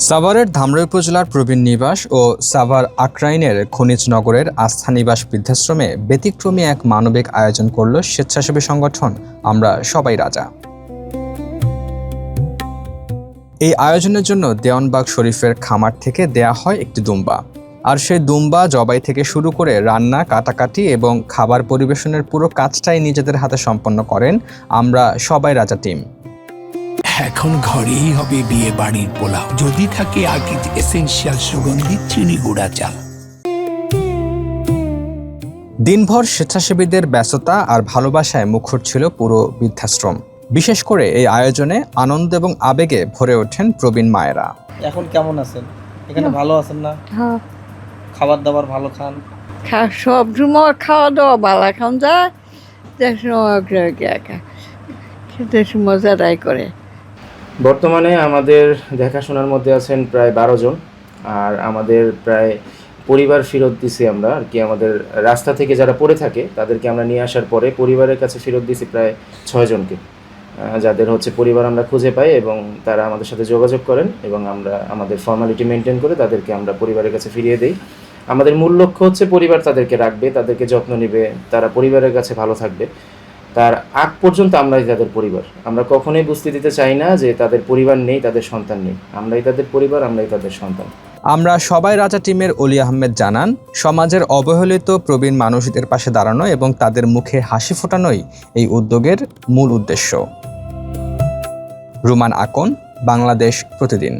সাভারের ধামরাই উপজেলার প্রবীণ নিবাস ও সাভার আক্রাইনের খনিজ নগরের আস্থা নিবাস বৃদ্ধাশ্রমে ব্যতিক্রমী এক মানবিক আয়োজন করল স্বেচ্ছাসেবী সংগঠন আমরা সবাই রাজা। এই আয়োজনের জন্য দেওয়ানবাগ শরীফের খামার থেকে দেয়া হয় একটি দুম্বা, আর সেই দুম্বা জবাই থেকে শুরু করে রান্না, কাটাকাটি এবং খাবার পরিবেশনের পুরো কাজটাই নিজেদের হাতে সম্পন্ন করেন আমরা সবাই রাজা টিম। এখন ঘরেই হবে বিয়ে বাড়ির পোলাও, যদি থাকে আকিজ এসেনশিয়াল সুগন্ধি চিনি গুঁড়া চাল। দিনভর স্বেচ্ছাসেবীদের ব্যস্ততা আর ভালোবাসায় মুখর ছিল পুরো বৃদ্ধাশ্রম। বিশেষ করে এই আয়োজনে আনন্দ এবং আবেগে ভরে ওঠেন প্রবীণ মায়েরা। এখন কেমন আছেন? এখানে ভালো আছেন না? হ্যাঁ, খাবার দাবার ভালো খান? সব সময় খাওয়া দাওয়া ভালো খান যায়, যে সময় সেটা সময় যারাই করে। বর্তমানে আমাদের দেখাশোনার মধ্যে আছেন প্রায় 12 জন, আর আমাদের প্রায় পরিবার ফেরত দিছি আমরা আর কি। আমাদের রাস্তা থেকে যারা পড়ে থাকে তাদেরকে আমরা নিয়ে আসার পরে পরিবারের কাছে ফেরত দিছি প্রায় 6 জনকে, যাদের হচ্ছে পরিবার আমরা খুঁজে পাই এবং তারা আমাদের সাথে যোগাযোগ করেন এবং আমরা আমাদের ফর্মালিটি মেনটেন করে তাদেরকে আমরা পরিবারের কাছে ফিরিয়ে দেই। আমাদের মূল লক্ষ্য হচ্ছে পরিবার তাদেরকে রাখবে, তাদেরকে যত্ন নেবে, তারা পরিবারের কাছে ভালো থাকবে। তার আগ পর্যন্ত আমরাই তাদের পরিবার। আমরা কখনোই বুঝতে দিতে চাই না যে তাদের পরিবার নেই, তাদের সন্তান নেই। আমরাই তাদের পরিবার, আমরাই তাদের সন্তান। আমরা সবাই রাজা টিমের অলি আহমেদ জানান, সমাজের অবহেলিত প্রবীণ মানুষদের পাশে দাঁড়ানো এবং তাদের মুখে হাসি ফোটানোই এই উদ্যোগের মূল উদ্দেশ্য। রুমান আকন, বাংলাদেশ প্রতিদিন।